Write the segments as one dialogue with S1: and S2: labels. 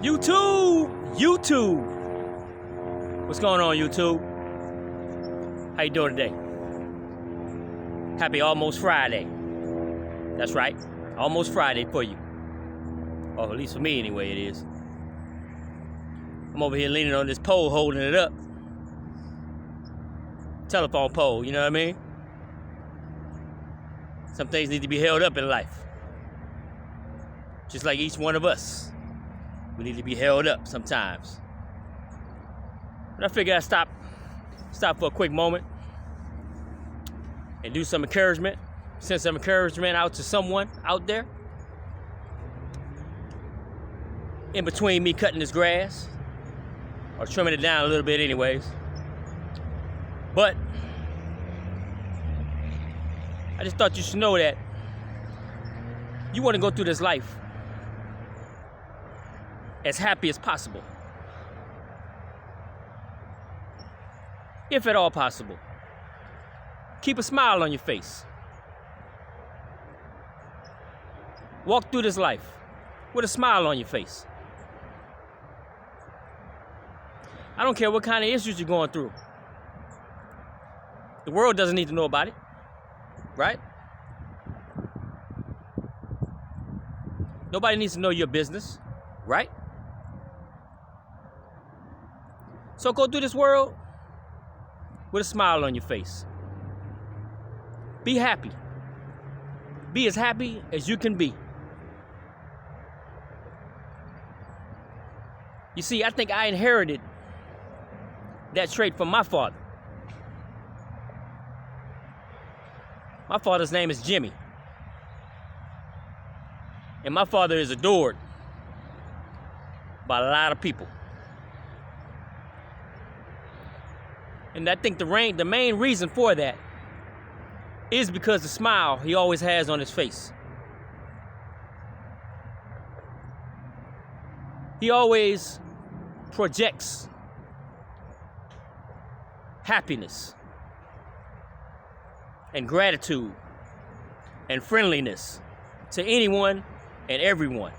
S1: YouTube. What's going on, YouTube? How you doing today? Happy almost Friday. That's right, almost Friday for you. Or at least for me anyway, it is. I'm over here leaning on this pole, holding it up. Telephone pole, you know what I mean? Some things need to be held up in life. Just like each one of us. We need to be held up sometimes. But I figured I'd stop for a quick moment and do some encouragement, send some encouragement out to someone out there. In between me cutting this grass, or trimming it down a little bit anyways. But I just thought you should know that you want to go through this life as happy as possible. If at all possible. Keep a smile on your face. Walk through this life with a smile on your face. I don't care what kind of issues you're going through. The world doesn't need to know about it, right? Nobody needs to know your business, right? So go through this world with a smile on your face. Be happy. Be as happy as you can be. You see, I think I inherited that trait from my father. My father's name is Jimmy. And my father is adored by a lot of people. And I think the main reason for that is because the smile he always has on his face. He always projects happiness and gratitude and friendliness to anyone and everyone.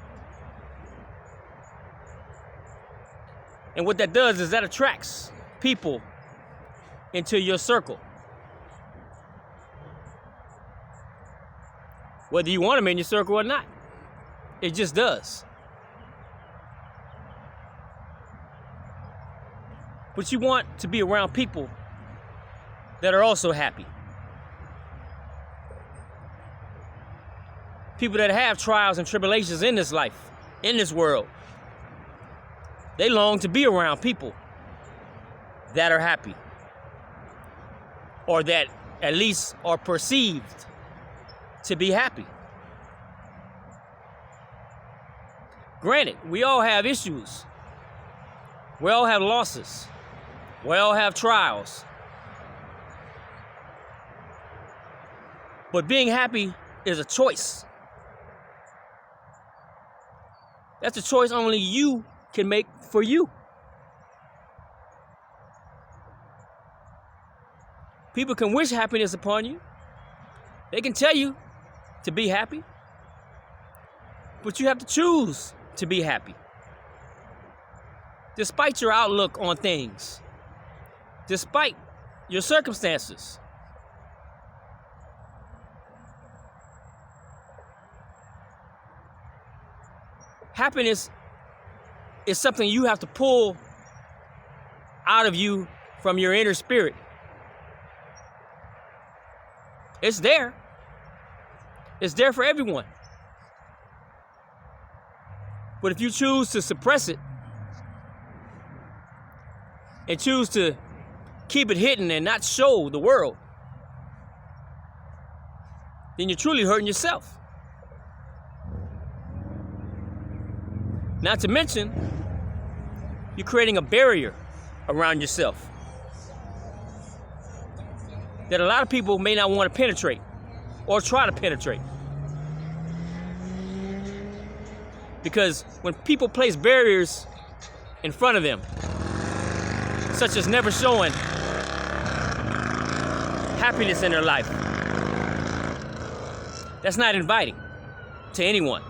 S1: And what that does is that attracts people into your circle. Whether you want them in your circle or not. It just does. But you want to be around people that are also happy. People that have trials and tribulations in this life, in this world. They long to be around people that are happy. Or that at least are perceived to be happy. Granted, we all have issues. We all have losses. We all have trials. But being happy is a choice. That's a choice only you can make for you. People can wish happiness upon you. They can tell you to be happy. But you have to choose to be happy. Despite your outlook on things. Despite your circumstances. Happiness is something you have to pull out of you from your inner spirit. It's there. It's there for everyone. But if you choose to suppress it and choose to keep it hidden and not show the world, then you're truly hurting yourself. Not to mention, you're creating a barrier around yourself that a lot of people may not want to penetrate or try to penetrate. Because when people place barriers in front of them, such as never showing happiness in their life, that's not inviting to anyone.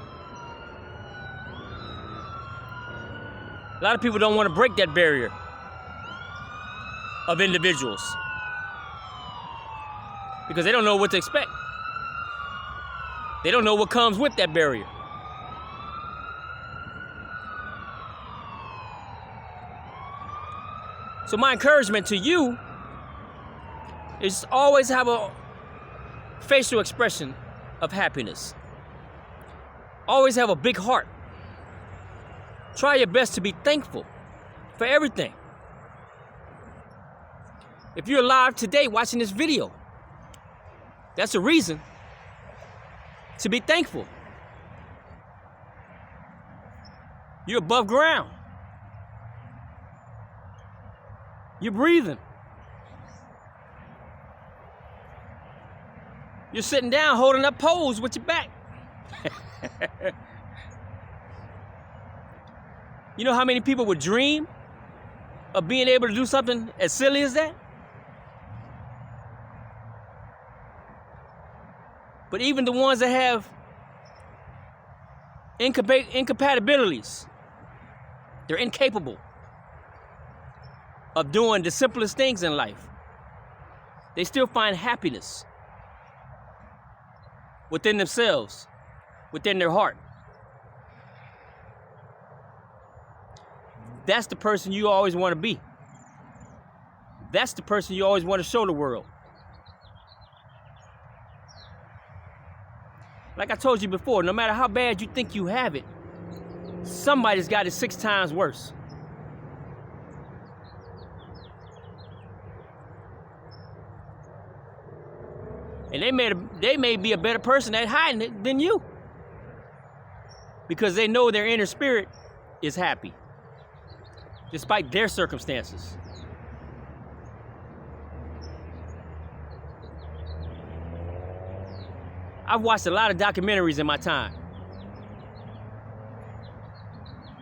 S1: A lot of people don't want to break that barrier of individuals because they don't know what to expect. They don't know what comes with that barrier. So my encouragement to you is always have a facial expression of happiness. Always have a big heart. Try your best to be thankful for everything. If you're alive today watching this video, that's a reason to be thankful. You're above ground. You're breathing. You're sitting down holding up poles with your back. You know how many people would dream of being able to do something as silly as that? But even the ones that have incompatibilities, they're incapable of doing the simplest things in life. They still find happiness within themselves, within their heart. That's the person you always want to be. That's the person you always want to show the world. Like I told you before, no matter how bad you think you have it, somebody's got it 6 times worse. And they may be a better person at hiding it than you, because they know their inner spirit is happy, despite their circumstances. I've watched a lot of documentaries in my time.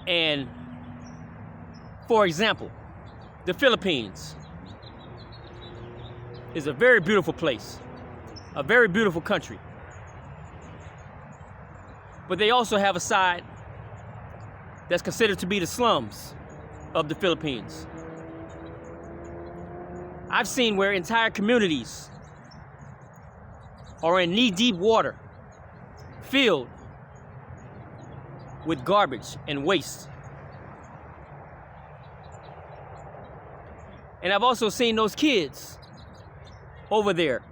S1: And, for example, the Philippines is a very beautiful place, a very beautiful country. But they also have a side that's considered to be the slums of the Philippines. I've seen where entire communities are in knee-deep water, filled with garbage and waste. And I've also seen those kids over there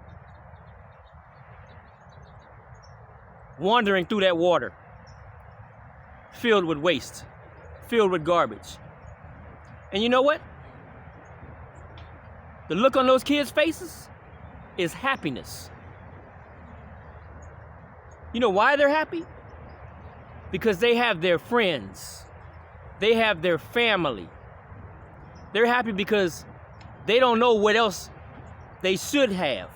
S1: wandering through that water, filled with waste, filled with garbage. And you know what? The look on those kids' faces is happiness. You know why they're happy? Because they have their friends. They have their family. They're happy because they don't know what else they should have.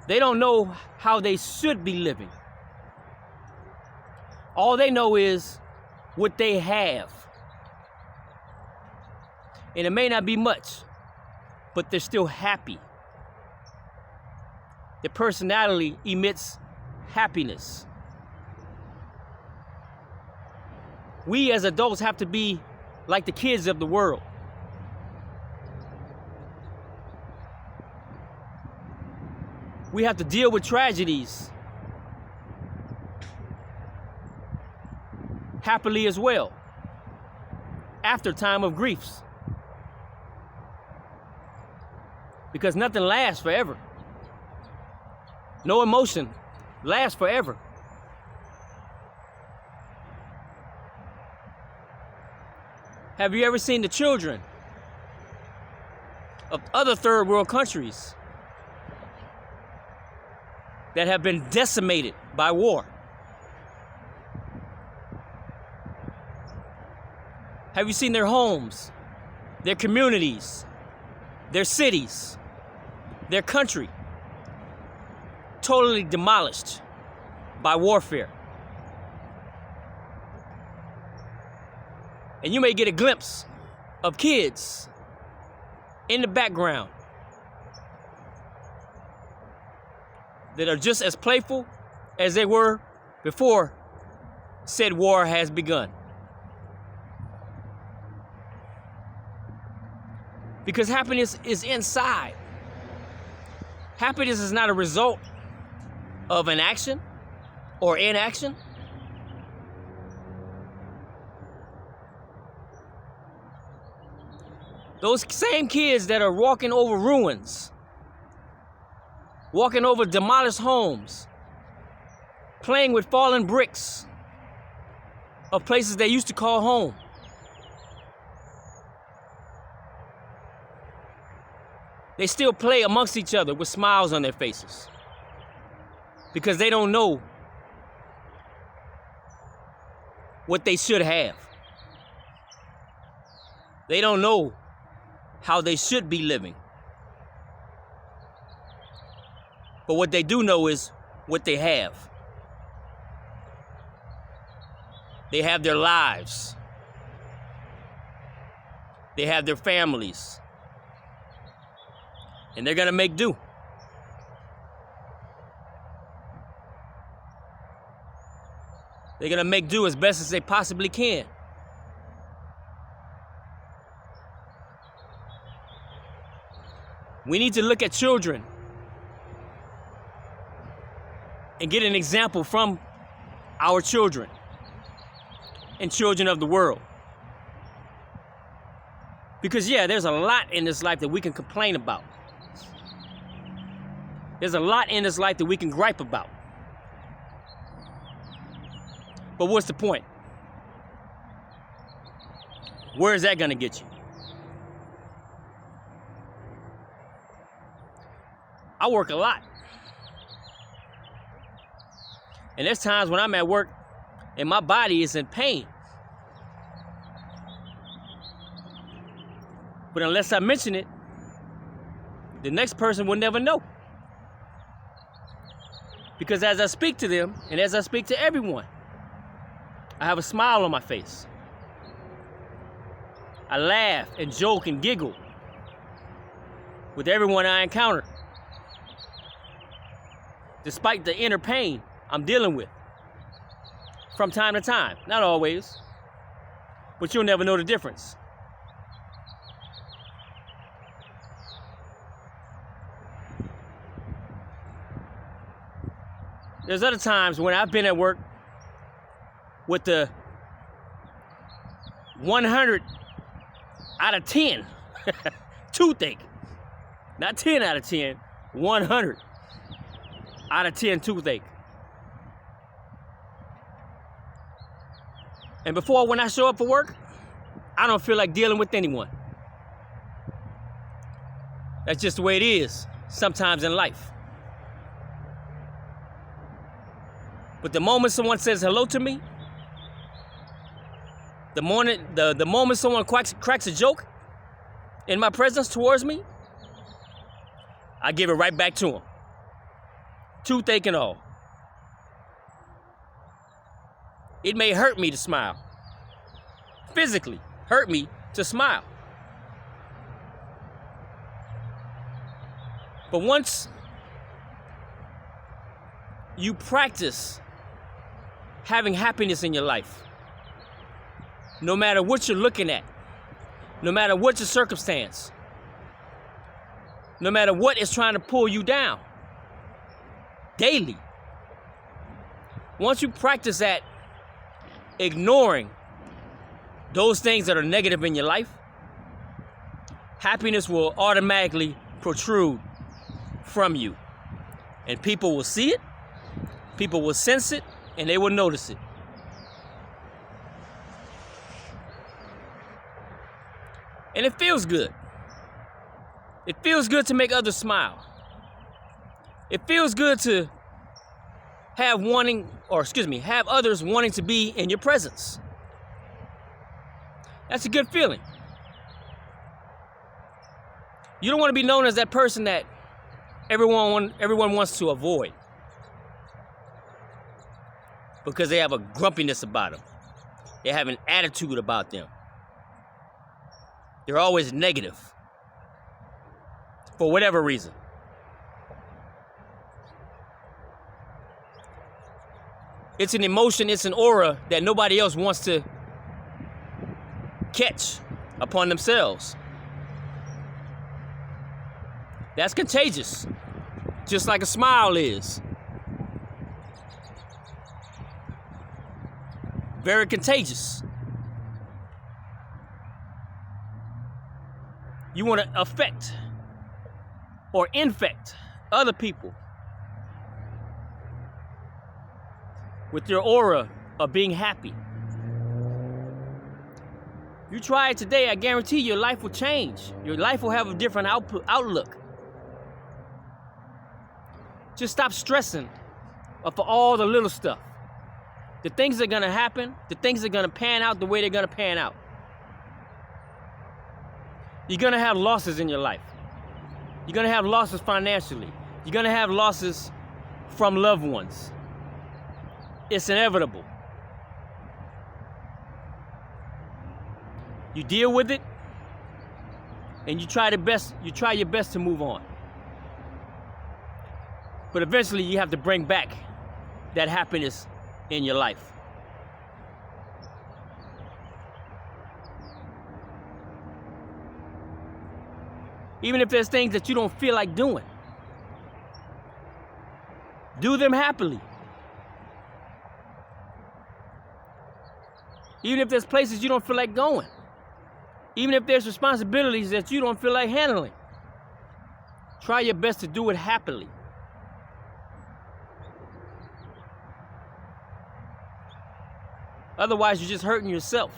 S1: They don't know how they should be living. All they know is what they have. And it may not be much, but they're still happy. Their personality emits happiness. We as adults have to be like the kids of the world. We have to deal with tragedies happily as well, after time of griefs. Because nothing lasts forever. No emotion lasts forever. Have you ever seen the children of other third world countries that have been decimated by war? Have you seen their homes, their communities, their cities, their country totally demolished by warfare? And you may get a glimpse of kids in the background that are just as playful as they were before said war has begun. Because happiness is inside. Happiness is not a result of an action or inaction. Those same kids that are walking over ruins, walking over demolished homes, playing with fallen bricks of places they used to call home. They still play amongst each other with smiles on their faces because they don't know what they should have. They don't know how they should be living. But what they do know is what they have. They have their lives. They have their families. And they're gonna make do. They're gonna make do as best as they possibly can. We need to look at children and get an example from our children and children of the world. Because yeah, there's a lot in this life that we can complain about. There's a lot in this life that we can gripe about. But what's the point? Where is that gonna get you? I work a lot. And there's times when I'm at work and my body is in pain. But unless I mention it, the next person will never know. Because as I speak to them, and as I speak to everyone, I have a smile on my face. I laugh and joke and giggle with everyone I encounter, despite the inner pain I'm dealing with from time to time. Not always, but you'll never know the difference. There's other times when I've been at work with the 100 out of 10 toothache. Not 10 out of 10, 100 out of 10 toothache. And before, when I show up for work, I don't feel like dealing with anyone. That's just the way it is sometimes in life. But the moment someone says hello to me, the moment someone cracks a joke in my presence towards me, I give it right back to them. Toothache and all. It may hurt me to smile. Physically hurt me to smile. But once you practice having happiness in your life, no matter what you're looking at, no matter what your circumstance, no matter what is trying to pull you down daily, once you practice that, ignoring those things that are negative in your life, happiness will automatically protrude from you. And people will see it, people will sense it, and they will notice it. And it feels good. It feels good to make others smile. It feels good to have others wanting to be in your presence. That's a good feeling. You don't want to be known as that person that everyone wants to avoid because they have a grumpiness about them. They have an attitude about them. They're always negative for whatever reason. It's an emotion, it's an aura that nobody else wants to catch upon themselves. That's contagious, just like a smile is. Very contagious. You want to affect or infect other people with your aura of being happy. You try it today, I guarantee your life will change. Your life will have a different outlook. Just stop stressing for all the little stuff. The things that are going to happen, the things that are going to pan out the way they're going to pan out. You're going to have losses in your life. You're going to have losses financially. You're going to have losses from loved ones. It's inevitable. You deal with it, and you try your best to move on. But eventually you have to bring back that happiness in your life. Even if there's things that you don't feel like doing, do them happily. Even if there's places you don't feel like going. Even if there's responsibilities that you don't feel like handling. Try your best to do it happily. Otherwise, you're just hurting yourself.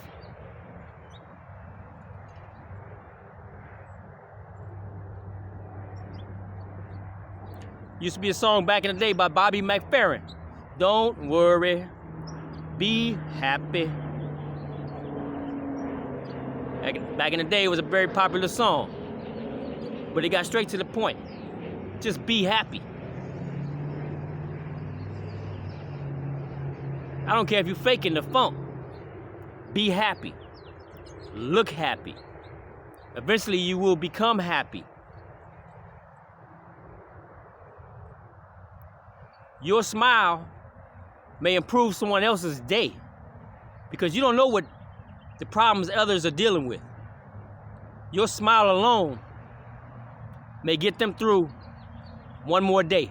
S1: Used to be a song back in the day by Bobby McFerrin. Don't worry, be happy. Back in the day, it was a very popular song. But it got straight to the point. Just be happy. I don't care if you're faking the funk. Be happy. Look happy. Eventually, you will become happy. Your smile may improve someone else's day because you don't know what the problems others are dealing with. Your smile alone may get them through one more day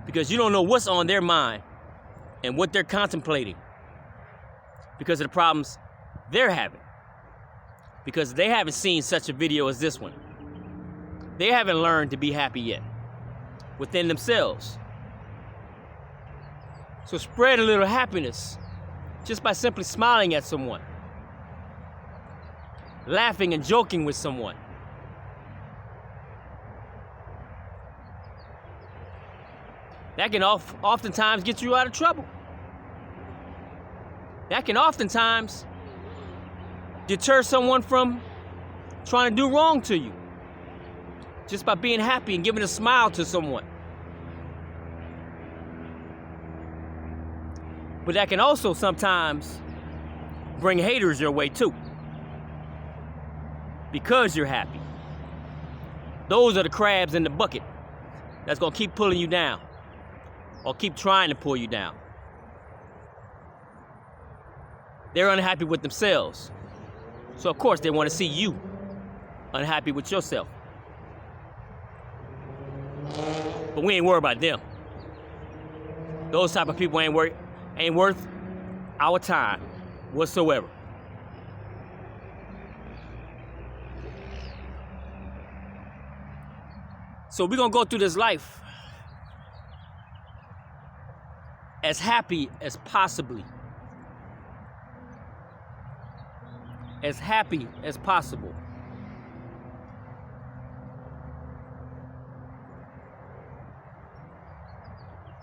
S1: because you don't know what's on their mind and what they're contemplating because of the problems they're having, because they haven't seen such a video as this one. They haven't learned to be happy yet within themselves. So spread a little happiness just by simply smiling at someone, laughing and joking with someone. That can oftentimes get you out of trouble. That can oftentimes deter someone from trying to do wrong to you just by being happy and giving a smile to someone. But that can also sometimes bring haters your way too, because you're happy. Those are the crabs in the bucket that's gonna keep pulling you down or keep trying to pull you down. They're unhappy with themselves. So of course they want to see you unhappy with yourself. But we ain't worried about them. Those type of people ain't worth our time whatsoever. So we're gonna go through this life as happy as possibly. As happy as possible.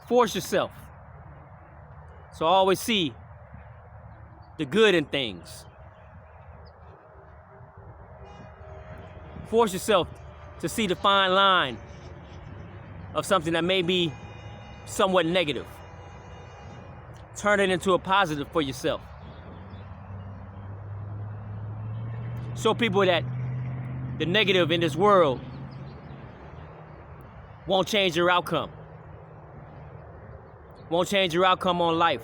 S1: Force yourself. So always see the good in things. Force yourself to see the fine line of something that may be somewhat negative. Turn it into a positive for yourself. Show people that the negative in this world won't change your outcome. Won't change your outcome on life.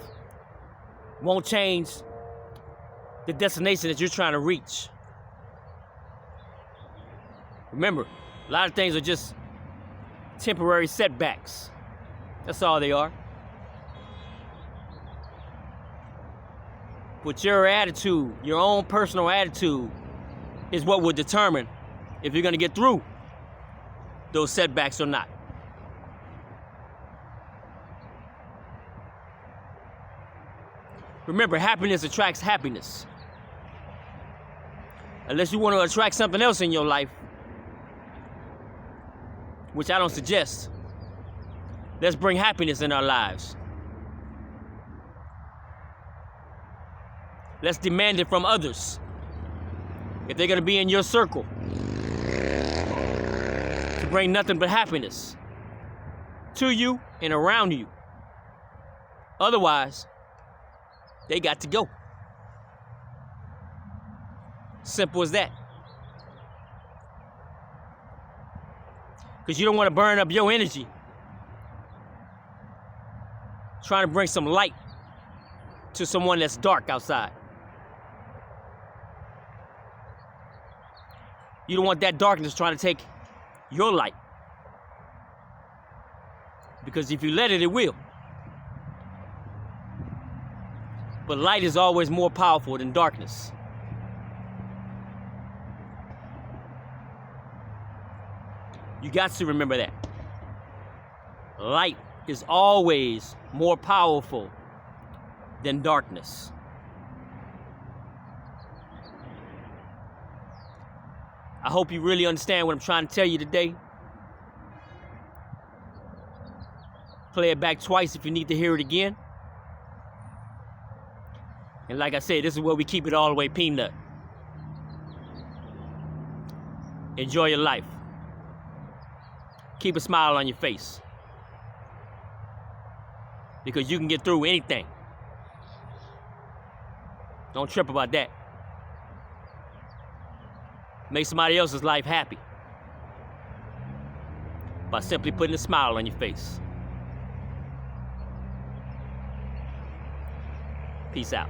S1: Won't change the destination that you're trying to reach. Remember, A lot of things are just temporary setbacks. That's all they are. But your attitude, your own personal attitude, is what will determine if you're going to get through those setbacks or not. Remember, happiness attracts happiness. Unless you want to attract something else in your life, which I don't suggest. Let's bring happiness in our lives. Let's demand it from others. If they're going to be in your circle, to bring nothing but happiness to you and around you. Otherwise, they got to go. Simple as that. Because you don't want to burn up your energy trying to bring some light to someone that's dark outside. You don't want that darkness trying to take your light. Because if you let it, it will. But light is always more powerful than darkness. You got to remember that. Light is always more powerful than darkness. I hope you really understand what I'm trying to tell you today. Play it back twice if you need to hear it again. And like I said, this is where we keep it all the way peanut. Enjoy your life. Keep a smile on your face. Because you can get through anything. Don't trip about that. Make somebody else's life happy by simply putting a smile on your face. Peace out.